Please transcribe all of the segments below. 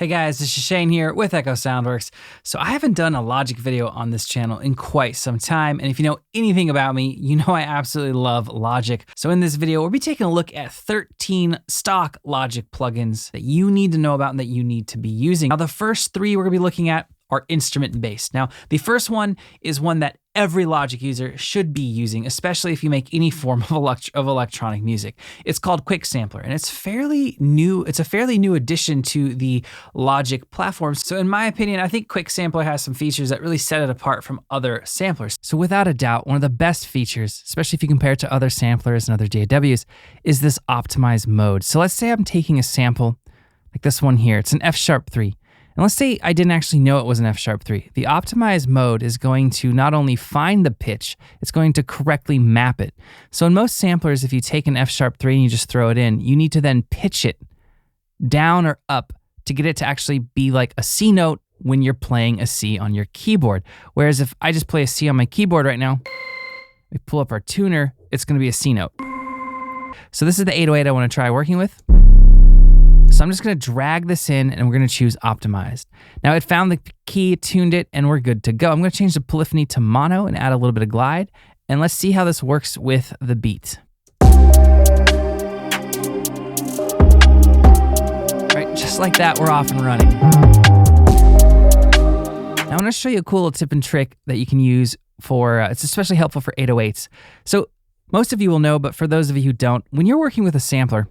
Hey guys, this is Shane here with Echo Soundworks. So I haven't done a Logic video on this channel in quite some time, and if you know anything about me, you know I absolutely love Logic. So in this video, we'll be taking a look at 13 stock Logic plugins that you need to know about and that you need to be using. Now the first three we're gonna be looking at are instrument-based. Now the first one is one that every Logic user should be using, especially if you make any form of electronic music. It's called Quick Sampler, and it's fairly new. It's a fairly new addition to the Logic platform. So in my opinion, I think Quick Sampler has some features that really set it apart from other samplers. So without a doubt, one of the best features, especially if you compare it to other samplers and other DAWs, is this optimize mode. So let's say I'm taking a sample like this one here. It's an F-sharp 3. And let's say I didn't actually know it was an F-sharp 3. The optimize mode is going to not only find the pitch, it's going to correctly map it. So in most samplers, if you take an F-sharp 3 and you just throw it in, you need to then pitch it down or up to get it to actually be like a C note when you're playing a C on your keyboard. Whereas if I just play a C on my keyboard right now, we pull up our tuner, it's going to be a C note. So this is the 808 I want to try working with. So I'm just gonna drag this in and we're gonna choose optimized. Now it found the key, tuned it, and we're good to go. I'm gonna change the polyphony to mono and add a little bit of glide. And let's see how this works with the beat. All right, just like that, we're off and running. Now I wanna show you a cool little tip and trick that you can use for, it's especially helpful for 808s. So most of you will know, but for those of you who don't, when you're working with a sampler,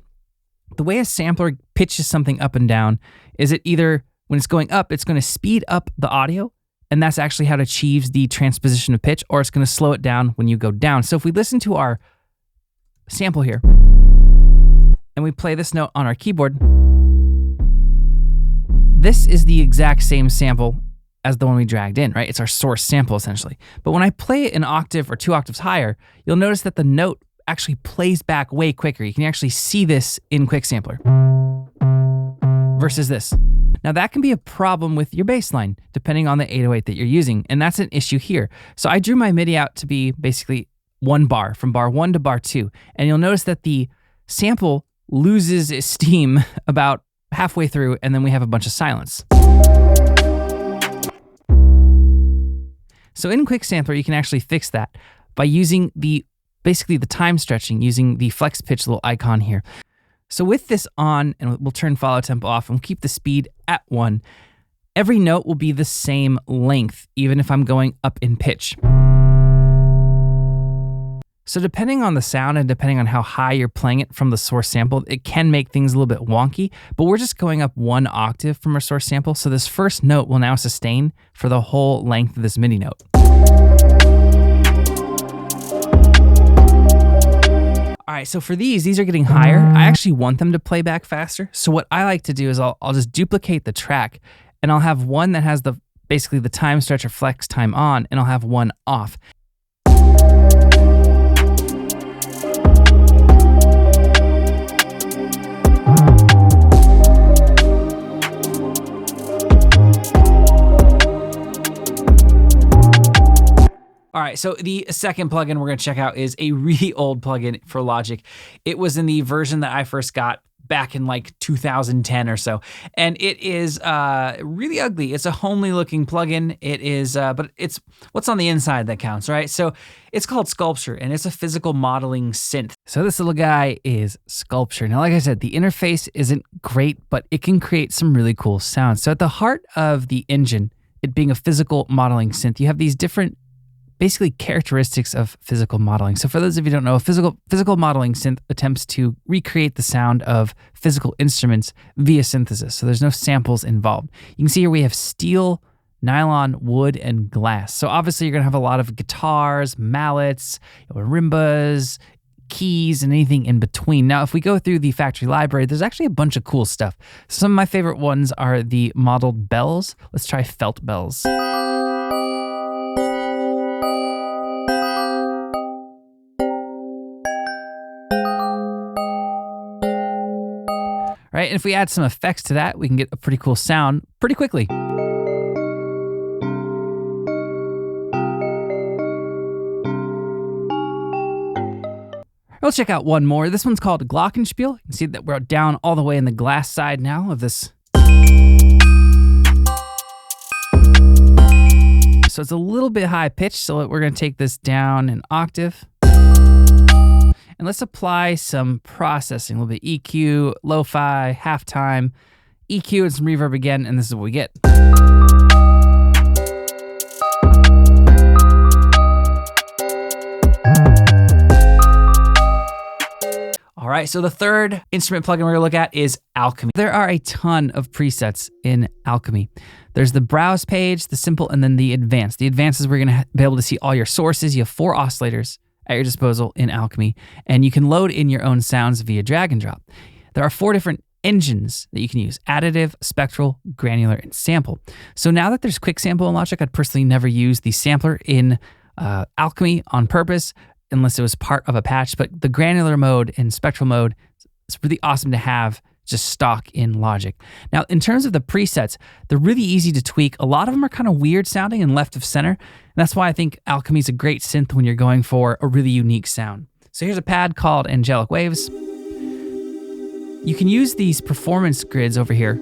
the way a sampler pitches something up and down is it either, when it's going up, it's going to speed up the audio, and that's actually how it achieves the transposition of pitch, or it's going to slow it down when you go down. So if we listen to our sample here, and we play this note on our keyboard, this is the exact same sample as the one we dragged in, right? It's our source sample, essentially. But when I play it an octave or 2 octaves higher, you'll notice that the note actually plays back way quicker. You can actually see this in Quick Sampler versus this. Now that can be a problem with your bass line, depending on the 808 that you're using, and that's an issue here. So I drew my MIDI out to be basically 1 bar, from bar 1 to bar 2, and you'll notice that the sample loses its steam about halfway through, and then we have a bunch of silence. So in Quick Sampler, you can actually fix that by using basically the time stretching, using the flex pitch little icon here. So with this on, and we'll turn follow tempo off and we'll keep the speed at 1, every note will be the same length, even if I'm going up in pitch. So depending on the sound and depending on how high you're playing it from the source sample, it can make things a little bit wonky, but we're just going up 1 octave from our source sample. So this first note will now sustain for the whole length of this MIDI note. All right, so for these are getting higher. I actually want them to play back faster. So what I like to do is I'll just duplicate the track, and I'll have one that has basically the time stretch or flex time on, and I'll have one off. All right, so the second plugin we're gonna check out is a really old plugin for Logic. It was in the version that I first got back in like 2010 or so, and it is really ugly. It's a homely looking plugin. It is, but it's what's on the inside that counts, right? So it's called Sculpture, and it's a physical modeling synth. So this little guy is Sculpture. Now, like I said, the interface isn't great, but it can create some really cool sounds. So at the heart of the engine, it being a physical modeling synth, you have these different basically characteristics of physical modeling. So for those of you who don't know, a physical modeling synth attempts to recreate the sound of physical instruments via synthesis. So there's no samples involved. You can see here we have steel, nylon, wood, and glass. So obviously you're gonna have a lot of guitars, mallets, marimbas, keys, and anything in between. Now, if we go through the factory library, there's actually a bunch of cool stuff. Some of my favorite ones are the modeled bells. Let's try felt bells. Right, and if we add some effects to that, we can get a pretty cool sound pretty quickly. We'll check out one more. This one's called Glockenspiel. You can see that we're down all the way in the glass side now of this. So it's a little bit high pitched, so we're gonna take this down an octave. And let's apply some processing, a little bit EQ, lo-fi, halftime, EQ and some reverb again, and this is what we get. All right, so the third instrument plugin we're gonna look at is Alchemy. There are a ton of presets in Alchemy. There's the browse page, the simple, and then the advanced. The advanced is where you're gonna be able to see all your sources. You have 4 oscillators at your disposal in Alchemy, and you can load in your own sounds via drag and drop. There are 4 different engines that you can use: additive, spectral, granular, and sample. So now that there's quick sample in Logic, I'd personally never use the sampler in Alchemy on purpose, unless it was part of a patch, but the granular mode and spectral mode, it's really awesome to have just stock in Logic. Now, in terms of the presets, they're really easy to tweak. A lot of them are kind of weird sounding and left of center, and that's why I think Alchemy is a great synth when you're going for a really unique sound. So here's a pad called Angelic Waves. You can use these performance grids over here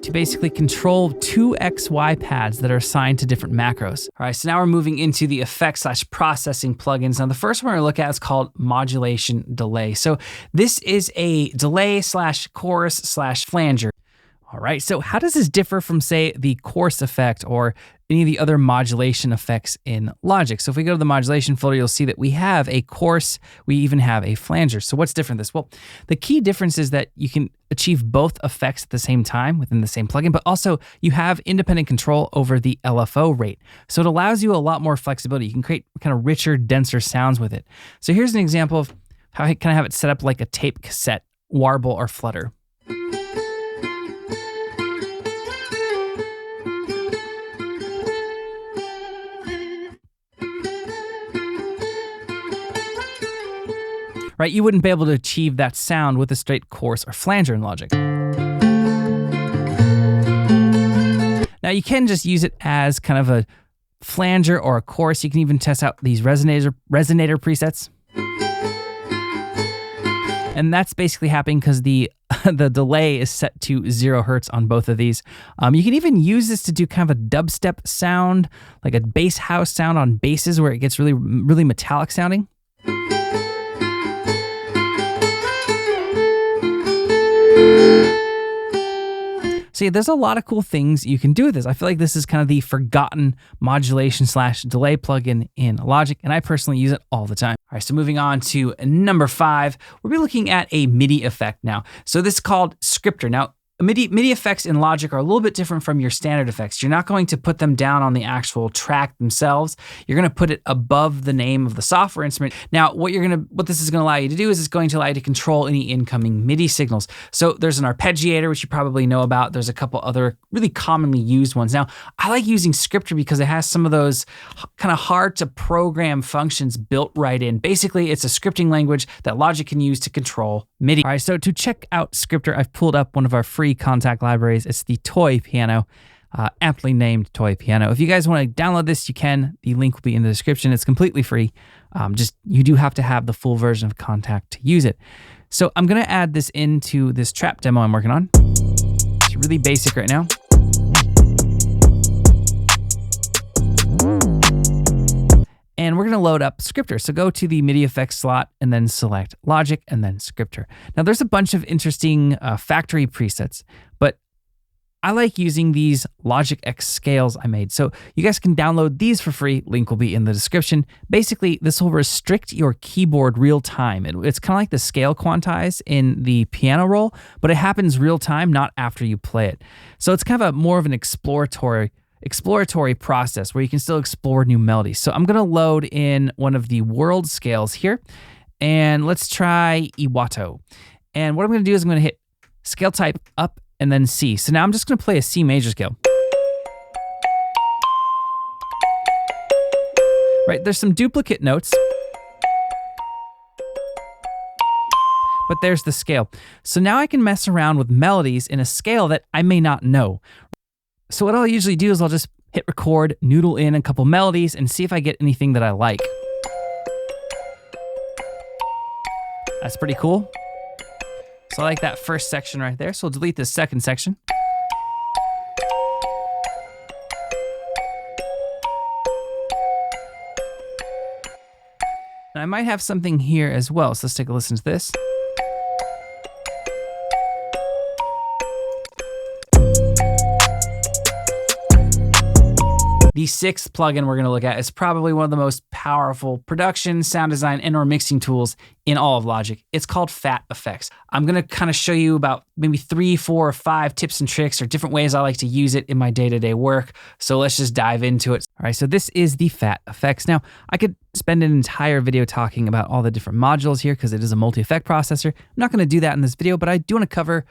to basically control 2 XY pads that are assigned to different macros. All right, so now we're moving into the effects/processing plugins. Now the first one we're gonna look at is called modulation delay. So this is a delay/chorus/flanger. All right, so how does this differ from, say, the chorus effect or any of the other modulation effects in Logic? So if we go to the modulation folder, you'll see that we have a chorus, we even have a flanger. So what's different this? Well, the key difference is that you can achieve both effects at the same time within the same plugin, but also you have independent control over the LFO rate. So it allows you a lot more flexibility. You can create kind of richer, denser sounds with it. So here's an example of how I kind of have it set up like a tape cassette, warble or flutter. Right, you wouldn't be able to achieve that sound with a straight chorus or flanger in Logic. Now you can just use it as kind of a flanger or a chorus. You can even test out these resonator presets. And that's basically happening because the delay is set to 0 hertz on both of these. You can even use this to do kind of a dubstep sound, like a bass house sound on basses where it gets really, really metallic sounding. So yeah, there's a lot of cool things you can do with this. I feel like this is kind of the forgotten modulation/delay plugin in Logic, and I personally use it all the time. All right, so moving on to number 5, we'll be looking at a MIDI effect now. So this is called Scripter. Now, MIDI effects in Logic are a little bit different from your standard effects. You're not going to put them down on the actual track themselves. You're going to put it above the name of the software instrument. Now, what this is going to allow you to do is it's going to allow you to control any incoming MIDI signals. So there's an arpeggiator, which you probably know about. There's a couple other really commonly used ones. Now, I like using Scripter because it has some of those kind of hard to program functions built right in. Basically, it's a scripting language that Logic can use to control MIDI. All right, so to check out Scripter, I've pulled up one of our free Kontakt libraries. It's the Toy Piano, aptly named Toy Piano. If you guys want to download this, you can. The link will be in the description. It's completely free. You do have to have the full version of Kontakt to use it. So I'm going to add this into this trap demo I'm working on. It's really basic right now. And we're going to load up Scripter. So go to the MIDI effects slot and then select Logic and then Scripter. Now there's a bunch of interesting factory presets, but I like using these Logic X scales I made. So you guys can download these for free. Link will be in the description. Basically, this will restrict your keyboard real time. It's kind of like the scale quantize in the piano roll, but it happens real time, not after you play it. So it's kind of more of an exploratory process where you can still explore new melodies. So I'm going to load in one of the world scales here, and let's try Iwato. And what I'm going to do is I'm going to hit scale type up and then C. So now I'm just going to play a C major scale. Right, there's some duplicate notes, but there's the scale. So now I can mess around with melodies in a scale that I may not know. So what I'll usually do is I'll just hit record, noodle in a couple melodies, and see if I get anything that I like. That's pretty cool. So I like that first section right there, so we'll delete this second section. And I might have something here as well. So let's take a listen to this. The sixth plugin we're gonna look at is probably one of the most powerful production, sound design, and or mixing tools in all of Logic. It's called Fat Effects. I'm gonna kind of show you about maybe 3, 4, or 5 tips and tricks or different ways I like to use it in my day-to-day work. So let's just dive into it. All right, so this is the Fat Effects. Now, I could spend an entire video talking about all the different modules here because it is a multi-effect processor. I'm not gonna do that in this video, but I do wanna cover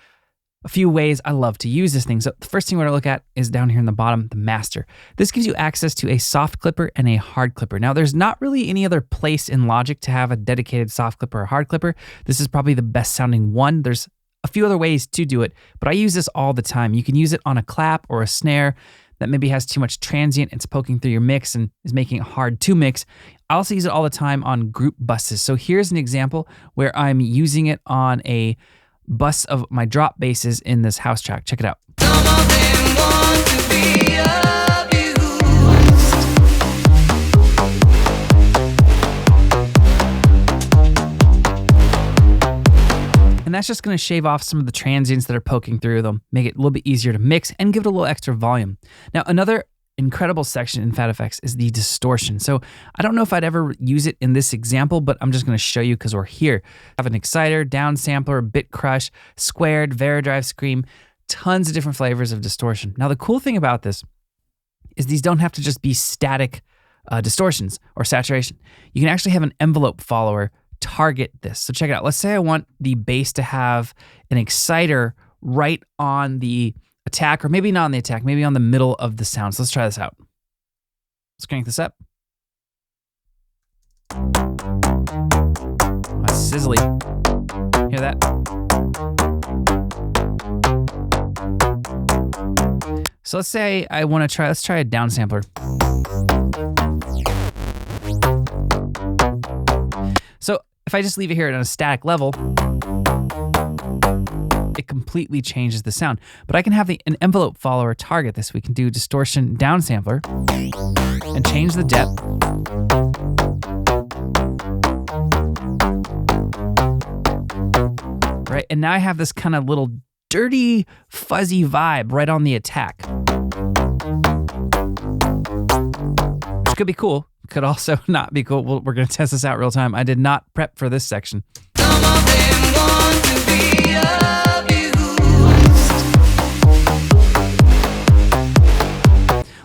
a few ways I love to use this thing. So the first thing we're gonna look at is down here in the bottom, the master. This gives you access to a soft clipper and a hard clipper. Now there's not really any other place in Logic to have a dedicated soft clipper or hard clipper. This is probably the best sounding one. There's a few other ways to do it, but I use this all the time. You can use it on a clap or a snare that maybe has too much transient, it's poking through your mix and is making it hard to mix. I also use it all the time on group buses. So here's an example where I'm using it on a bus of my drop basses in this house track. Check it out. And that's just gonna shave off some of the transients that are poking through them, make it a little bit easier to mix and give it a little extra volume. Now, another incredible section in Fat Effects is the distortion. So I don't know if I'd ever use it in this example, but I'm just gonna show you because we're here. I have an exciter, downsampler, bit crush, squared, Varadrive Scream, tons of different flavors of distortion. Now the cool thing about this is these don't have to just be static distortions or saturation. You can actually have an envelope follower target this. So check it out. Let's say I want the bass to have an exciter right on the attack, or maybe not on the attack, maybe on the middle of the sound. So let's try this out. Let's crank this up. That's sizzly. Hear that? So let's say I want to let's try a downsampler. So if I just leave it here at a static level, it completely changes the sound. But I can have an envelope follower target this. We can do distortion downsampler and change the depth. Right, and now I have this kind of little dirty, fuzzy vibe right on the attack. Which could be cool. Could also not be cool. We're gonna test this out real time. I did not prep for this section.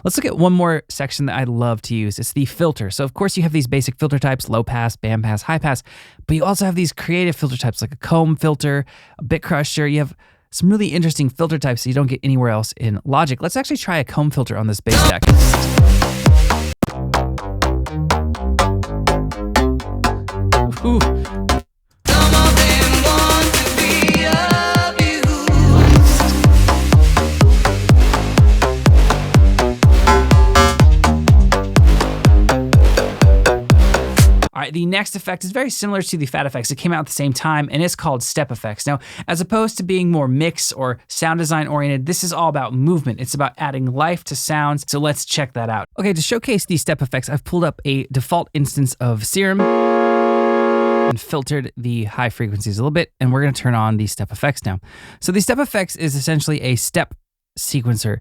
Let's look at one more section that I love to use. It's the filter. So of course you have these basic filter types, low pass, band pass, high pass, but you also have these creative filter types like a comb filter, a bit crusher. You have some really interesting filter types that you don't get anywhere else in Logic. Let's actually try a comb filter on this bass deck. Ooh. All right, the next effect is very similar to the Fat Effects. It came out at the same time, and it's called Step Effects. Now, as opposed to being more mix or sound design oriented, this is all about movement. It's about adding life to sounds, so let's check that out. Okay, to showcase these Step Effects, I've pulled up a default instance of Serum and filtered the high frequencies a little bit, and we're gonna turn on the Step Effects now. So the Step Effects is essentially a step sequencer,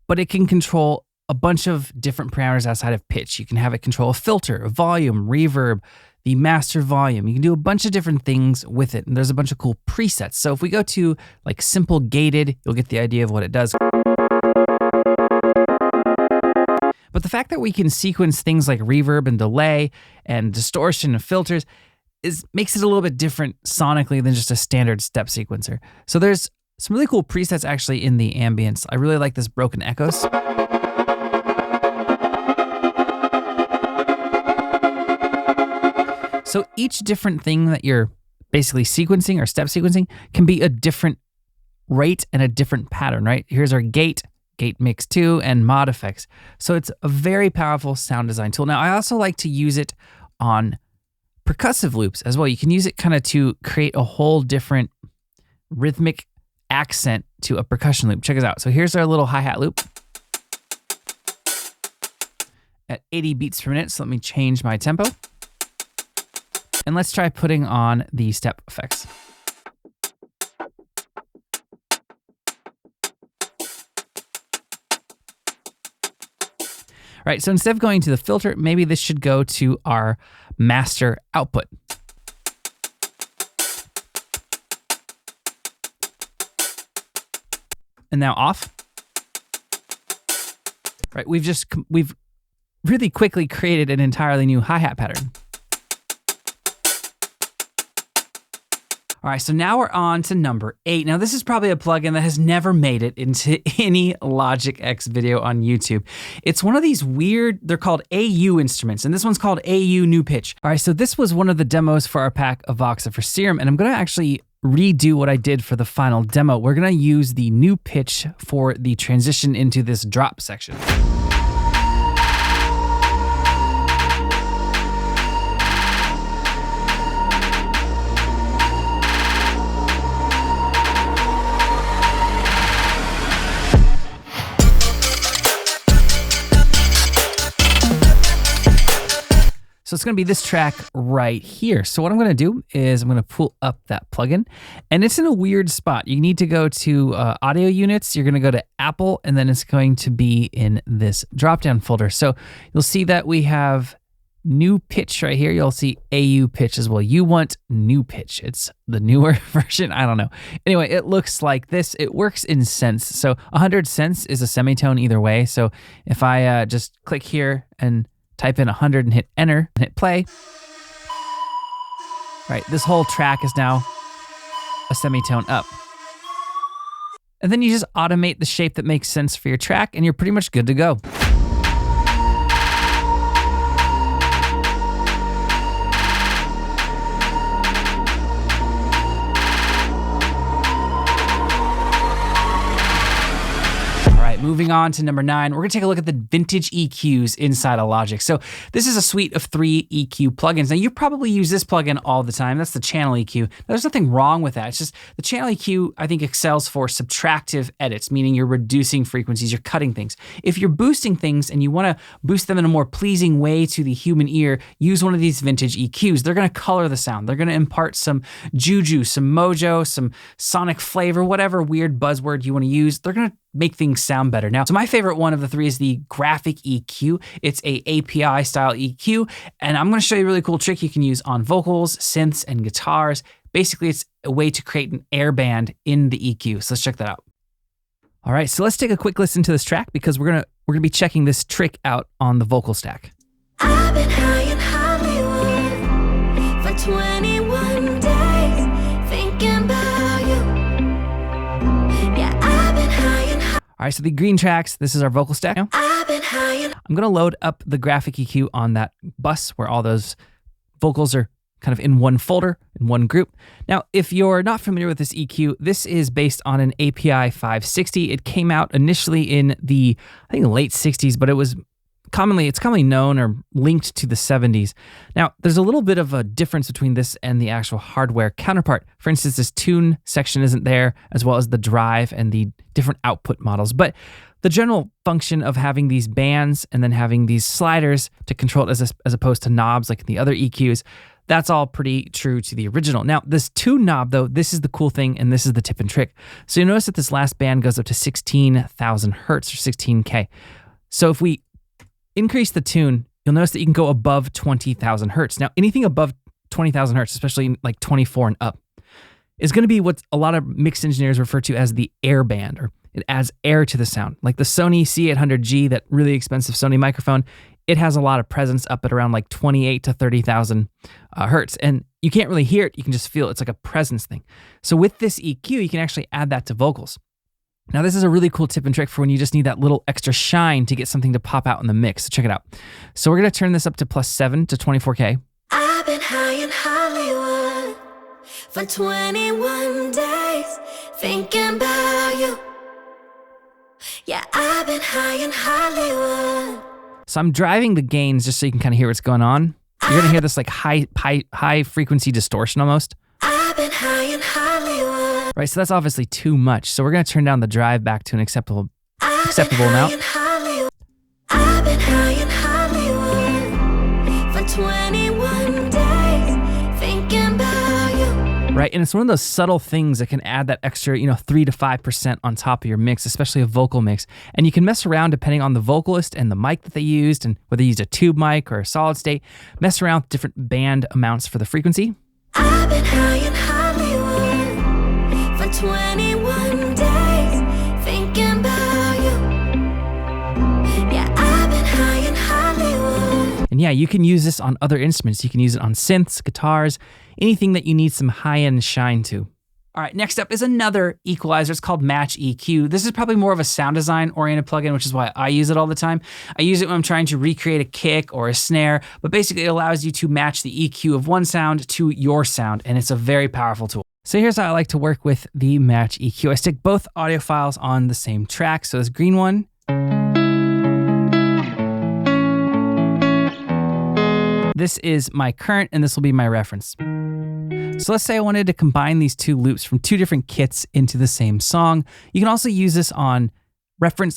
but it can control a bunch of different parameters outside of pitch. You can have it control a filter, a volume, reverb, the master volume. You can do a bunch of different things with it, and there's a bunch of cool presets. So if we go to like simple gated, you'll get the idea of what it does. But the fact that we can sequence things like reverb and delay and distortion and filters makes it a little bit different sonically than just a standard step sequencer. So there's some really cool presets actually in the ambience. I really like this Broken Echoes. So each different thing that you're basically sequencing or step sequencing can be a different rate and a different pattern, right? Here's our gate mix 2, and mod effects. So it's a very powerful sound design tool. Now, I also like to use it on percussive loops as well. You can use it kind of to create a whole different rhythmic accent to a percussion loop. Check this out. So here's our little hi-hat loop at 80 beats per minute. So let me change my tempo. And let's try putting on the step effects. All right, so instead of going to the filter, maybe this should go to our master output. And now off. Right, we've really quickly created an entirely new hi-hat pattern. All right, so now we're on to number 8. Now this is probably a plugin that has never made it into any Logic X video on YouTube. It's one of these weird, they're called AU instruments, and this one's called AU New Pitch. All right, so this was one of the demos for our pack of Voxa for Serum, and I'm gonna actually redo what I did for the final demo. We're gonna use the new pitch for the transition into this drop section. So it's gonna be this track right here. So what I'm gonna do is I'm gonna pull up that plugin, and it's in a weird spot. You need to go to audio units, you're gonna go to Apple, and then it's going to be in this drop-down folder. So you'll see that we have new pitch right here. You'll see AU pitch as well. You want new pitch. It's the newer version, I don't know. Anyway, it looks like this. It works in cents. So 100 cents is a semitone either way. So if I just click here and type in 100 and hit enter and hit play. Right, this whole track is now a semitone up. And then you just automate the shape that makes sense for your track and you're pretty much good to go. Moving on to number 9, we're gonna take a look at the vintage EQs inside of Logic. So this is a suite of 3 EQ plugins. Now you probably use this plugin all the time. That's the channel EQ. Now, there's nothing wrong with that. It's just the channel EQ, I think, excels for subtractive edits, meaning you're reducing frequencies, you're cutting things. If you're boosting things and you wanna boost them in a more pleasing way to the human ear, use one of these vintage EQs. They're gonna color the sound. They're gonna impart some juju, some mojo, some sonic flavor, whatever weird buzzword you wanna use. They're gonna make things sound better. Now, so my favorite one of the 3 is the graphic EQ. It's a API style EQ, and I'm gonna show you a really cool trick you can use on vocals, synths, and guitars. Basically, it's a way to create an airband in the EQ. So let's check that out. All right, so let's take a quick listen to this track because we're gonna be checking this trick out on the vocal stack. I've been high in Hollywood for 21 days, thinking about you. Yeah, I've been high in All right, so the green tracks, this is our vocal stack now. I've been high in I'm gonna load up the graphic EQ on that bus where all those vocals are kind of in one folder, in one group. Now, if you're not familiar with this EQ, this is based on an API 560. It came out initially in the, I think, late 60s, but it's commonly known or linked to the 70s. Now, there's a little bit of a difference between this and the actual hardware counterpart. For instance, this tune section isn't there, as well as the drive and the different output models. But the general function of having these bands and then having these sliders to control it as opposed to knobs like the other EQs, that's all pretty true to the original. Now, this tune knob, though, this is the cool thing, and this is the tip and trick. So you notice that this last band goes up to 16,000 hertz or 16K. So if we increase the tune, you'll notice that you can go above 20,000 hertz. Now, anything above 20,000 hertz, especially like 24 and up, is going to be what a lot of mix engineers refer to as the air band, or it adds air to the sound. Like the Sony C800G, that really expensive Sony microphone, it has a lot of presence up at around like 28 to 30,000 hertz. And you can't really hear it, you can just feel it. It's like a presence thing. So with this EQ, you can actually add that to vocals. Now, this is a really cool tip and trick for when you just need that little extra shine to get something to pop out in the mix. So check it out. So we're going to turn this up to +7 to 24K. I've been high in Hollywood for 21 days, thinking about you. Yeah, I've been high in Hollywood. So I'm driving the gains just so you can kind of hear what's going on. You're going to hear this like high frequency distortion almost. I've been high in Hollywood. Right, so that's obviously too much. So we're going to turn down the drive back to an acceptable amount. I've been high in Hollywood for 21 days, right? And it's one of those subtle things that can add that extra, 3 to 5% on top of your mix, especially a vocal mix. And you can mess around depending on the vocalist and the mic that they used, and whether you used a tube mic or a solid state, mess around with different band amounts for the frequency. I've been high in Hollywood for 21 days, thinking about you. Yeah, I've been high in Hollywood. And yeah, you can use this on other instruments. You can use it on synths, guitars, anything that you need some high-end shine to. All right, next up is another equalizer. It's called Match EQ. This is probably more of a sound design oriented plugin, which is why I use it all the time. I use it when I'm trying to recreate a kick or a snare, but basically it allows you to match the EQ of one sound to your sound, and it's a very powerful tool. So here's how I like to work with the Match EQ. I stick both audio files on the same track. So this green one, this is my current, and this will be my reference. So let's say I wanted to combine these two loops from two different kits into the same song. You can also use this on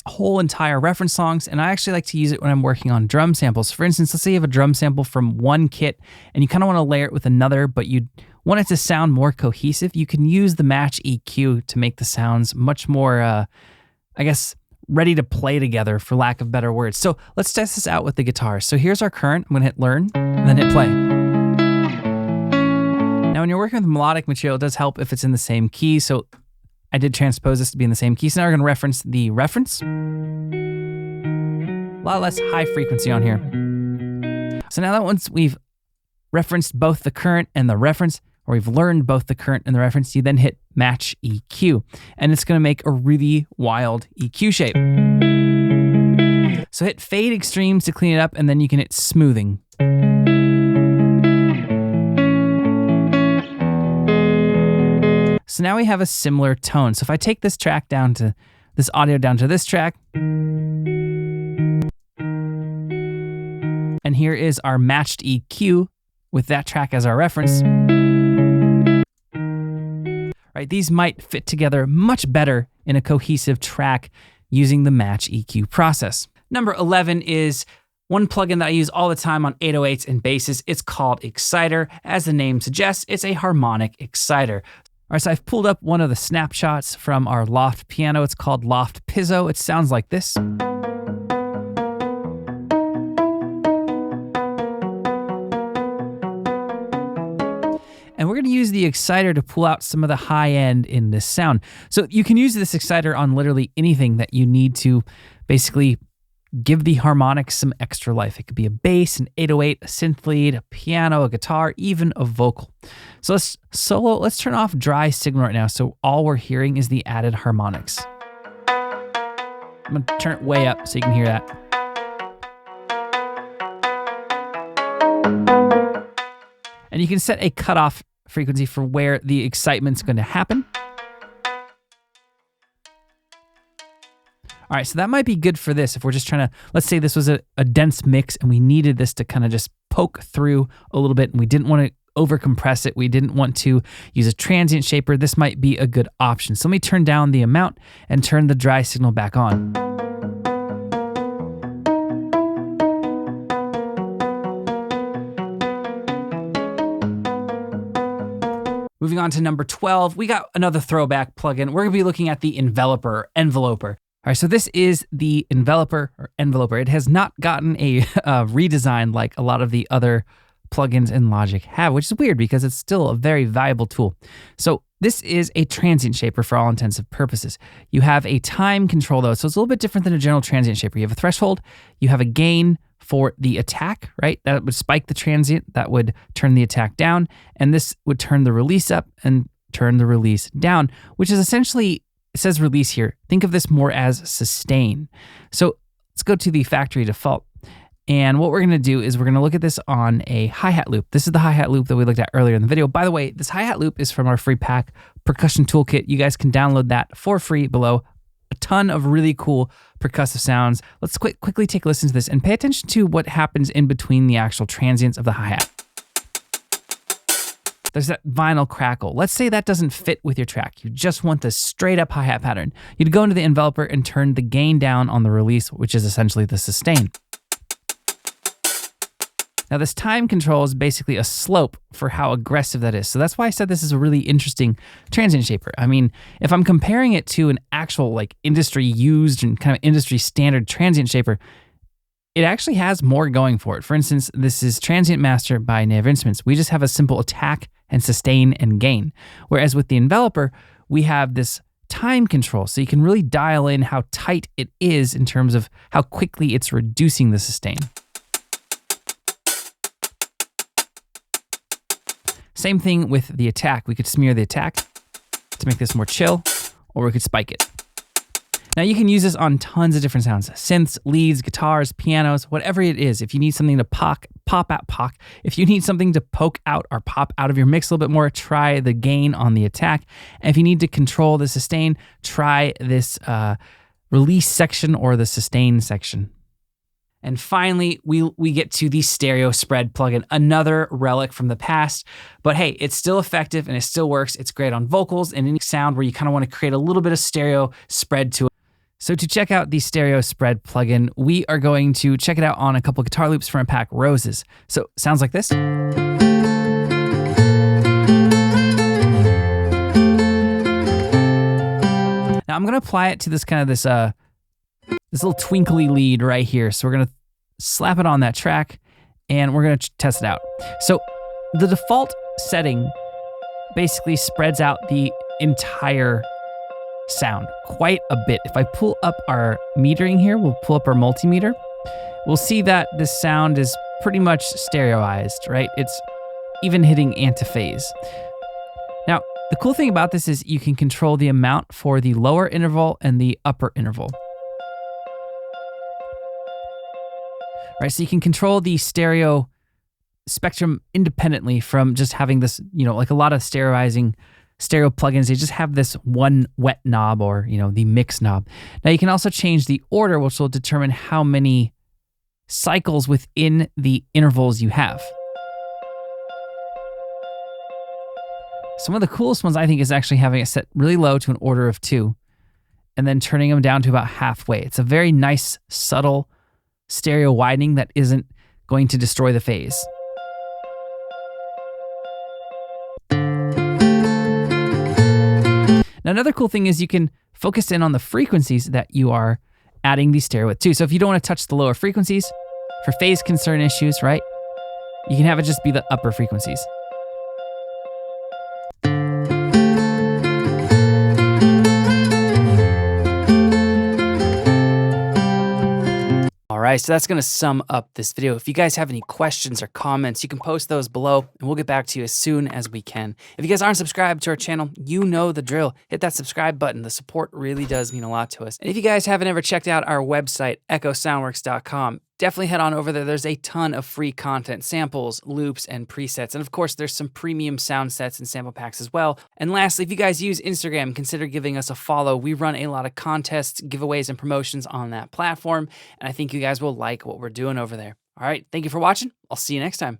whole entire reference songs, and I actually like to use it when I'm working on drum samples. For instance, let's say you have a drum sample from one kit, and you kind of want to layer it with another, but you want it to sound more cohesive. You can use the Match EQ to make the sounds much more, ready to play together, for lack of better words. So let's test this out with the guitar. So here's our current. I'm gonna hit learn, and then hit play. Now, when you're working with melodic material, it does help if it's in the same key. So I did transpose this to be in the same key. So now we're gonna reference the reference. A lot less high frequency on here. So now that once we've referenced both the current and the reference, or we've learned both the current and the reference, you then hit Match EQ, and it's gonna make a really wild EQ shape. So hit Fade Extremes to clean it up, and then you can hit Smoothing. So now we have a similar tone. So if I take this track down to, this audio down to this track, and here is our matched EQ with that track as our reference. Right, these might fit together much better in a cohesive track using the Match EQ process. Number 11 is one plugin that I use all the time on 808s and basses. It's called Exciter. As the name suggests, it's a harmonic exciter. All right, so I've pulled up one of the snapshots from our Loft piano. It's called Loft Pizzo. It sounds like this. And we're gonna use the exciter to pull out some of the high end in this sound. So you can use this exciter on literally anything that you need to basically give the harmonics some extra life. It could be a bass, an 808, a synth lead, a piano, a guitar, even a vocal. So let's turn off dry signal right now. So all we're hearing is the added harmonics. I'm gonna turn it way up so you can hear that. And you can set a cutoff frequency for where the excitement's going to happen. All right, so that might be good for this if we're just trying to, let's say this was a dense mix and we needed this to kind of just poke through a little bit and we didn't want to overcompress it. We didn't want to use a transient shaper. This might be a good option. So let me turn down the amount and turn the dry signal back on. Moving on to number 12, we got another throwback plugin. We're gonna be looking at the Enveloper. All right, so this is the Enveloper. It has not gotten a redesign like a lot of the other plugins in Logic have, which is weird because it's still a very valuable tool. So this is a transient shaper for all intents and purposes. You have a time control though, so it's a little bit different than a general transient shaper. You have a threshold, you have a gain for the attack, right? That would spike the transient, that would turn the attack down, and this would turn the release up and turn the release down, which is essentially, it says release here. Think of this more as sustain. So let's go to the factory default. And what we're gonna do is we're gonna look at this on a hi-hat loop. This is the hi-hat loop that we looked at earlier in the video. By the way, this hi-hat loop is from our free pack, Percussion Toolkit. You guys can download that for free below. A ton of really cool percussive sounds. Let's quickly take a listen to this and pay attention to what happens in between the actual transients of the hi-hat. There's that vinyl crackle. Let's say that doesn't fit with your track. You just want the straight up hi-hat pattern. You'd go into the Enveloper and turn the gain down on the release, which is essentially the sustain. Now, this time control is basically a slope for how aggressive that is. So that's why I said this is a really interesting transient shaper. I mean, if I'm comparing it to an actual like industry used and kind of industry standard transient shaper, it actually has more going for it. For instance, this is Transient Master by Naver Instruments. We just have a simple attack and sustain and gain. Whereas with the Enveloper, we have this time control. So you can really dial in how tight it is in terms of how quickly it's reducing the sustain. Same thing with the attack. We could smear the attack to make this more chill, or we could spike it. Now you can use this on tons of different sounds: synths, leads, guitars, pianos, whatever it is. If you need something to pop out. If you need something to poke out or pop out of your mix a little bit more, try the gain on the attack. And if you need to control the sustain, try this release section or the sustain section. And finally, we get to the stereo spread plugin, another relic from the past. But hey, it's still effective and it still works. It's great on vocals and any sound where you kind of want to create a little bit of stereo spread to it. So to check out the stereo spread plugin, we are going to check it out on a couple of guitar loops from a pack Roses. So sounds like this. Now I'm going to apply it to this kind of this little twinkly lead right here. So we're going to slap it on that track and we're going to test it out. So the default setting basically spreads out the entire sound quite a bit. If I pull up our metering here, we'll pull up our multimeter. We'll see that this sound is pretty much stereoized, right? It's even hitting antiphase. Now, the cool thing about this is you can control the amount for the lower interval and the upper interval. Right, so you can control the stereo spectrum independently from just having this, like a lot of stereoizing stereo plugins, they just have this one wet knob or, the mix knob. Now you can also change the order, which will determine how many cycles within the intervals you have. Some of the coolest ones I think is actually having it set really low to an order of 2 and then turning them down to about halfway. It's a very nice, subtle stereo widening that isn't going to destroy the phase. Now, another cool thing is you can focus in on the frequencies that you are adding the stereo with too. So if you don't want to touch the lower frequencies for phase concern issues, right? You can have it just be the upper frequencies. All right, so that's going to sum up this video. If you guys have any questions or comments, you can post those below and we'll get back to you as soon as we can. If you guys aren't subscribed to our channel, you know the drill. Hit that subscribe button. The support really does mean a lot to us. And if you guys haven't ever checked out our website, echosoundworks.com, definitely head on over there. There's a ton of free content, samples, loops, and presets. And of course, there's some premium sound sets and sample packs as well. And lastly, if you guys use Instagram, consider giving us a follow. We run a lot of contests, giveaways, and promotions on that platform. And I think you guys will like what we're doing over there. All right, thank you for watching. I'll see you next time.